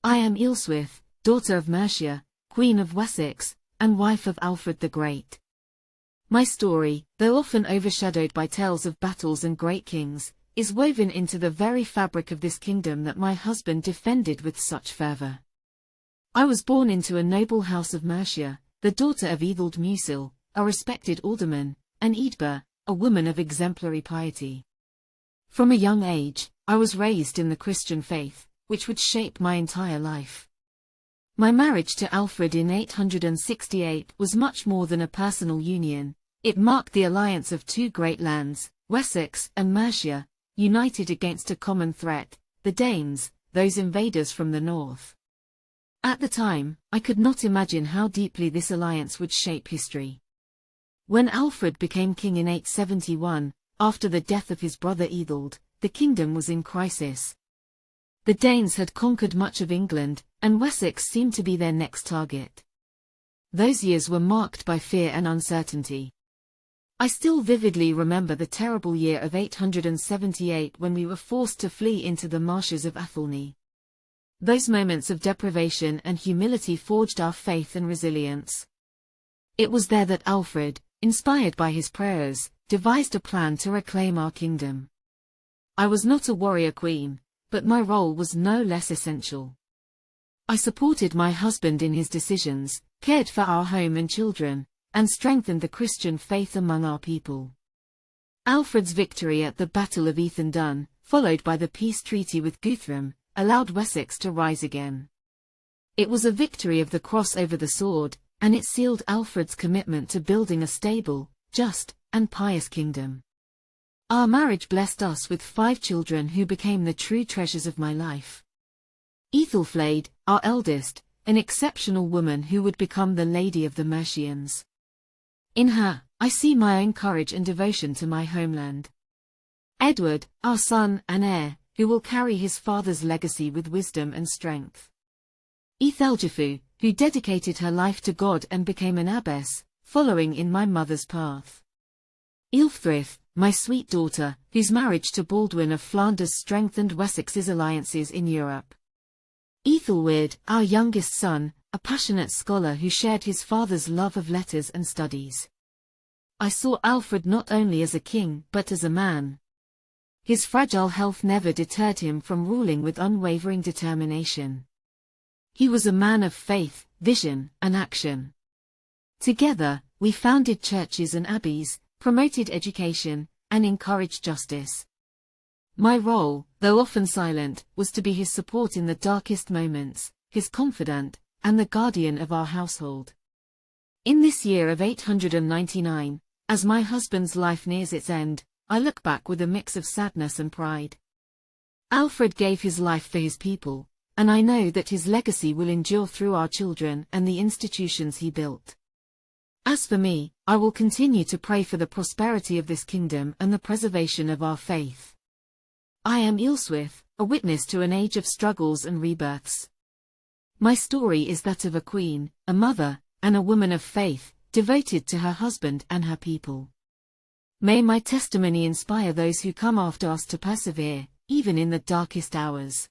I am Ealhswith, daughter of Mercia, Queen of Wessex, and wife of Alfred the Great. My story, though often overshadowed by tales of battles and great kings, is woven into the very fabric of this kingdom that my husband defended with such fervor. I was born into a noble house of Mercia, the daughter of Æthelred Mucil, a respected alderman, and Eadburh, a woman of exemplary piety. From a young age, I was raised in the Christian faith, which would shape my entire life. My marriage to Alfred in 868 was much more than a personal union. It marked the alliance of two great lands, Wessex and Mercia, united against a common threat, the Danes, those invaders from the north. At the time, I could not imagine how deeply this alliance would shape history. When Alfred became king in 871, after the death of his brother Æthelred, the kingdom was in crisis. The Danes had conquered much of England, and Wessex seemed to be their next target. Those years were marked by fear and uncertainty. I still vividly remember the terrible year of 878 when we were forced to flee into the marshes of Athelney. Those moments of deprivation and humility forged our faith and resilience. It was there that Alfred, inspired by his prayers, devised a plan to reclaim our kingdom. I was not a warrior queen, but my role was no less essential. I supported my husband in his decisions, cared for our home and children, and strengthened the Christian faith among our people. Alfred's victory at the Battle of Ethandun, followed by the peace treaty with Guthrum, allowed Wessex to rise again. It was a victory of the cross over the sword, and it sealed Alfred's commitment to building a stable, just, and pious kingdom. Our marriage blessed us with 5 children who became the true treasures of my life. Æthelred, our eldest, an exceptional woman who would become the Lady of the Mercians. In her, I see my own courage and devotion to my homeland. Edward, our son and heir, who will carry his father's legacy with wisdom and strength. Æthelhswith, who dedicated her life to God and became an abbess, following in my mother's path. Ealhswith, my sweet daughter, whose marriage to Baldwin of Flanders strengthened Wessex's alliances in Europe. Æthelred, our youngest son, a passionate scholar who shared his father's love of letters and studies. I saw Alfred not only as a king but as a man. His fragile health never deterred him from ruling with unwavering determination. He was a man of faith, vision, and action. Together, we founded churches and abbeys, promoted education, and encouraged justice. My role, though often silent, was to be his support in the darkest moments, his confidant, and the guardian of our household. In this year of 899, as my husband's life nears its end, I look back with a mix of sadness and pride. Alfred gave his life for his people, and I know that his legacy will endure through our children and the institutions he built. As for me, I will continue to pray for the prosperity of this kingdom and the preservation of our faith. I am Ealhswith, a witness to an age of struggles and rebirths. My story is that of a queen, a mother, and a woman of faith, devoted to her husband and her people. May my testimony inspire those who come after us to persevere, even in the darkest hours.